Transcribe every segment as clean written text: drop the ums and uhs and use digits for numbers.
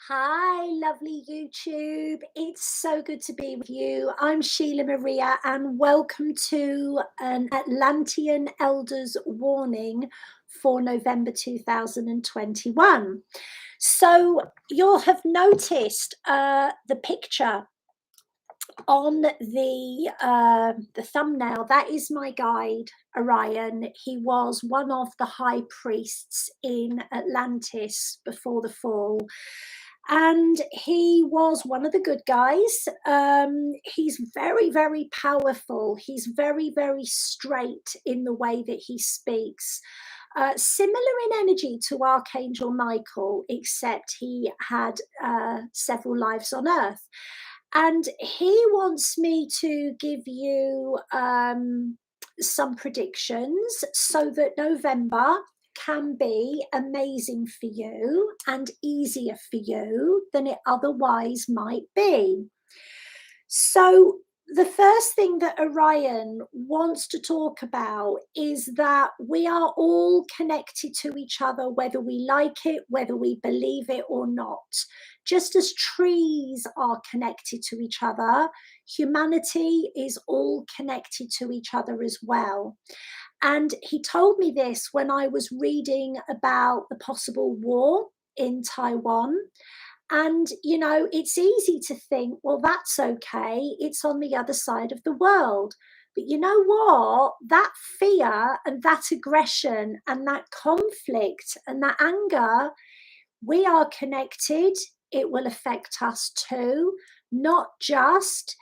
Hi, lovely YouTube. It's so good to be with you. I'm Sheila Maria, and welcome to an Atlantean Elders Warning for November 2021. So, you'll have noticed the picture on the thumbnail. That is my guide, Orion. He was one of the high priests in Atlantis before the fall, and he was one of the good guys. He's very, very powerful. He's very, very straight in the way that he speaks. Similar in energy to Archangel Michael, except he had several lives on Earth. And he wants me to give you some predictions so that November can be amazing for you and easier for you than it otherwise might be. So, the first thing that Orion wants to talk about is that we are all connected to each other, whether we like it, whether we believe it or not. Just as trees are connected to each other, humanity is all connected to each other as well. And he told me this when I was reading about the possible war in Taiwan. And, it's easy to think, well, that's okay. It's on the other side of the world. But you know what? That fear and that aggression and that conflict and that anger, we are connected. It will affect us too, not just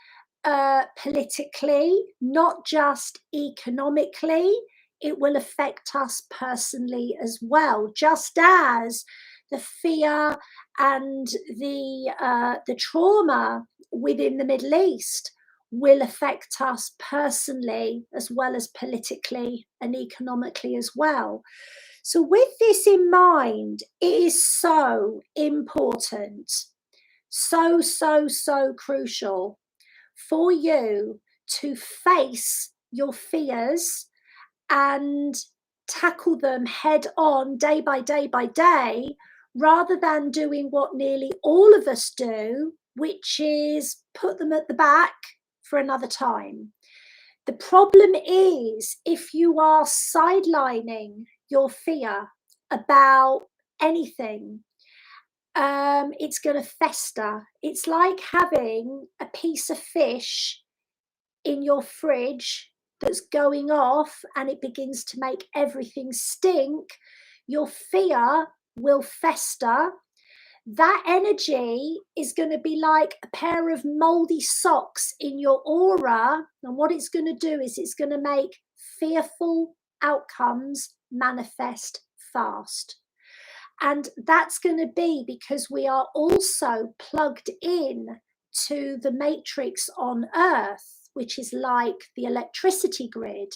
politically, not just economically. It will affect us personally as well, just as the fear and the trauma within the Middle East will affect us personally as well as politically and economically as well. So, with this in mind, it is so important, so crucial for you to face your fears and tackle them head on, day by day by day, rather than doing what nearly all of us do, which is put them at the back for another time. The problem is if you are sidelining your fear about anything, it's going to fester. It's like having a piece of fish in your fridge that's going off and it begins to make everything stink. Your fear will fester. That energy is going to be like a pair of moldy socks in your aura. And what it's going to do is it's going to make fearful outcomes manifest fast. And that's going to be because we are also plugged in to the matrix on Earth, which is like the electricity grid.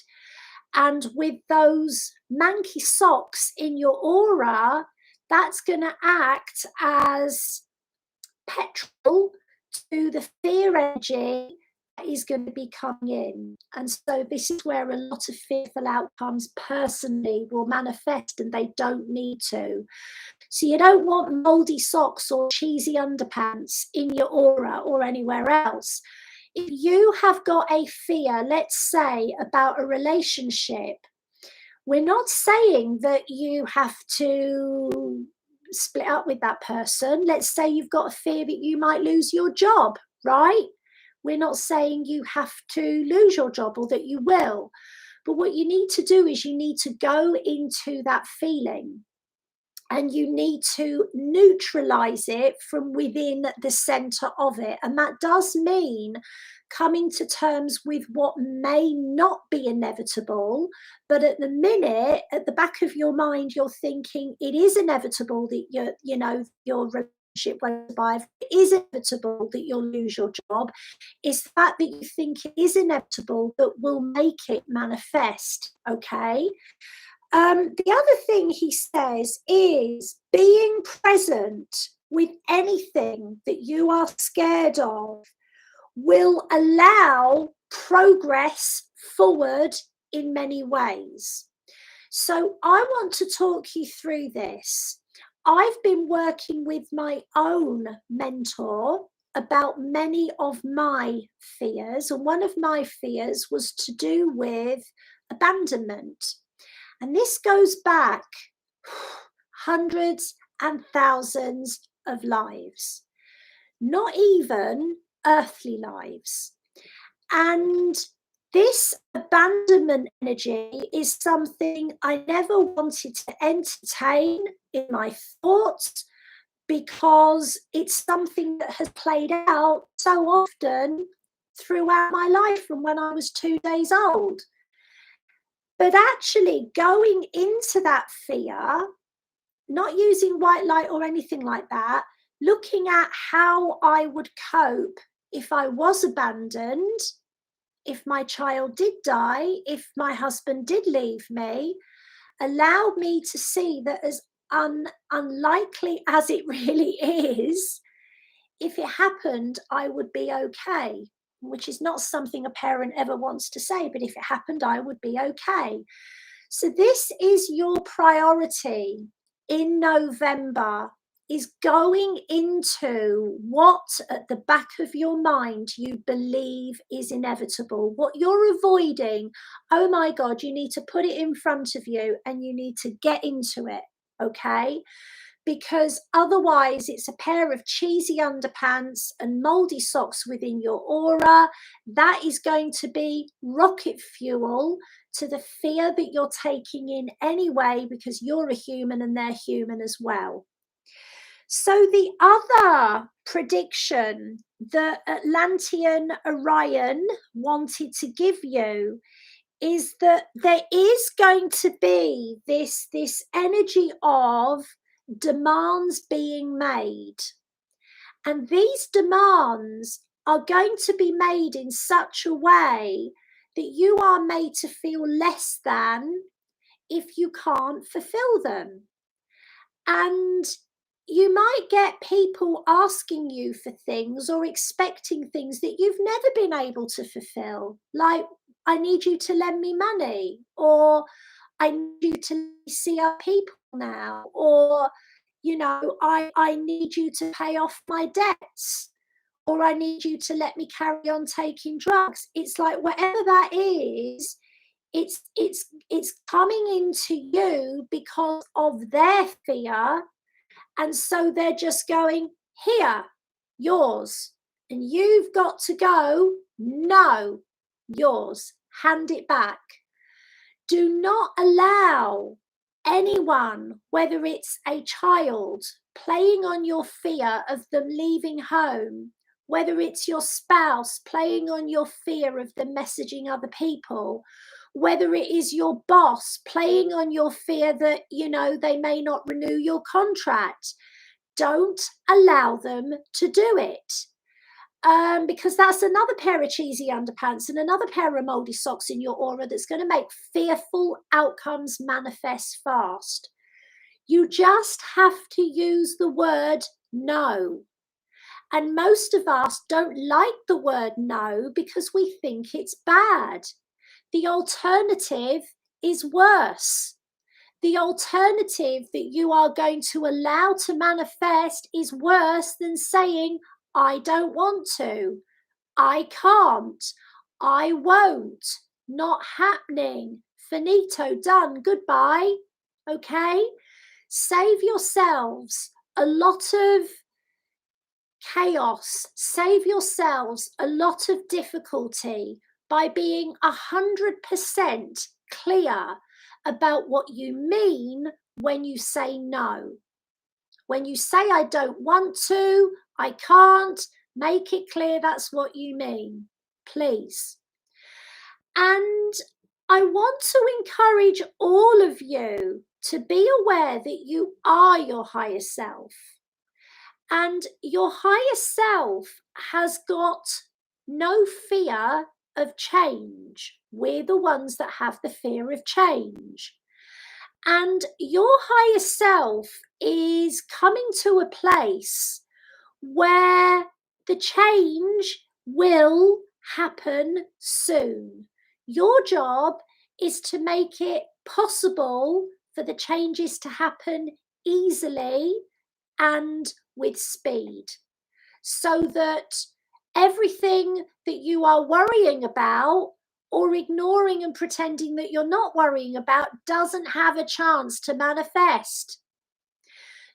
And with those manky socks in your aura, that's going to act as petrol to the fear energy that is going to be coming in. And so this is where a lot of fearful outcomes personally will manifest, and they don't need to. So you don't want moldy socks or cheesy underpants in your aura or anywhere else. If you have got a fear, let's say, about a relationship, we're not saying that you have to split up with that person. Let's say you've got a fear that you might lose your job, right? We're not saying you have to lose your job or that you will. But what you need to do is you need to go into that feeling and you need to neutralize it from within the center of it. And that does mean coming to terms with what may not be inevitable, but at the minute, at the back of your mind, you're thinking it is inevitable that your relationship won't survive. It is inevitable that you'll lose your job. It's the fact that you think it is inevitable that will make it manifest. Okay. The other thing he says is being present with anything that you are scared of will allow progress forward in many ways. So I want to talk you through this. I've been working with my own mentor about many of my fears, and one of my fears was to do with abandonment. And this goes back hundreds and thousands of lives, not even earthly lives. And this abandonment energy is something I never wanted to entertain in my thoughts, because it's something that has played out so often throughout my life from when I was 2 days old. But actually going into that fear, not using white light or anything like that, looking at how I would cope if I was abandoned, if my child did die, if my husband did leave me, allowed me to see that as unlikely as it really is, if it happened, I would be okay, which is not something a parent ever wants to say, but if it happened, I would be okay. So this is your priority in November, is going into what at the back of your mind you believe is inevitable, what you're avoiding. Oh my God, you need to put it in front of you and you need to get into it, okay? Because otherwise it's a pair of cheesy underpants and moldy socks within your aura. That is going to be rocket fuel to the fear that you're taking in anyway, because you're a human and they're human as well. So the other prediction that Atlantean Orion wanted to give you is that there is going to be this energy of demands being made. And these demands are going to be made in such a way that you are made to feel less than if you can't fulfill them. And you might get people asking you for things or expecting things that you've never been able to fulfill, like, I need you to lend me money, or I need you to see other people now, or, I need you to pay off my debts, or I need you to let me carry on taking drugs. It's like, whatever that is, it's coming into you because of their fear. And so they're just going, here, yours. And you've got to go, no, yours, hand it back. Do not allow anyone, whether it's a child, playing on your fear of them leaving home, whether it's your spouse playing on your fear of them messaging other people, whether it is your boss playing on your fear that, they may not renew your contract. Don't allow them to do it. Because that's another pair of cheesy underpants and another pair of moldy socks in your aura that's going to make fearful outcomes manifest fast. You just have to use the word no. And most of us don't like the word no because we think it's bad. The alternative is worse. The alternative that you are going to allow to manifest is worse than saying, I don't want to, I can't, I won't, not happening, finito, done, goodbye. Okay? Save yourselves a lot of chaos, save yourselves a lot of difficulty by being 100% clear about what you mean when you say no. When you say, I don't want to, I can't, make it clear that's what you mean, please. And I want to encourage all of you to be aware that you are your higher self. And your higher self has got no fear of change. We're the ones that have the fear of change. And your higher self is coming to a place where the change will happen soon. Your job is to make it possible for the changes to happen easily and with speed, so that everything that you are worrying about or ignoring and pretending that you're not worrying about doesn't have a chance to manifest.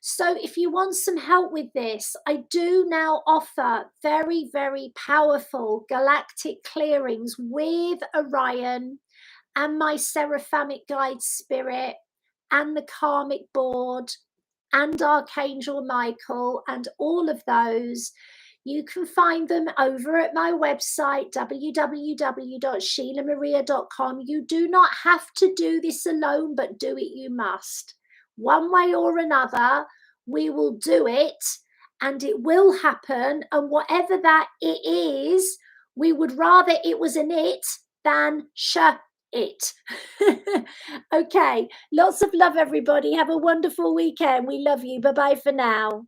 So, if you want some help with this, I do now offer very, very powerful galactic clearings with Orion and my Seraphamic Guide Spirit and the Karmic Board and Archangel Michael and all of those. You can find them over at my website, www.sheilamaria.com. You do not have to do this alone, but do it you must. One way or another, we will do it and it will happen. And whatever that it is, we would rather it was an it than it. Okay, lots of love, everybody. Have a wonderful weekend. We love you. Bye bye for now.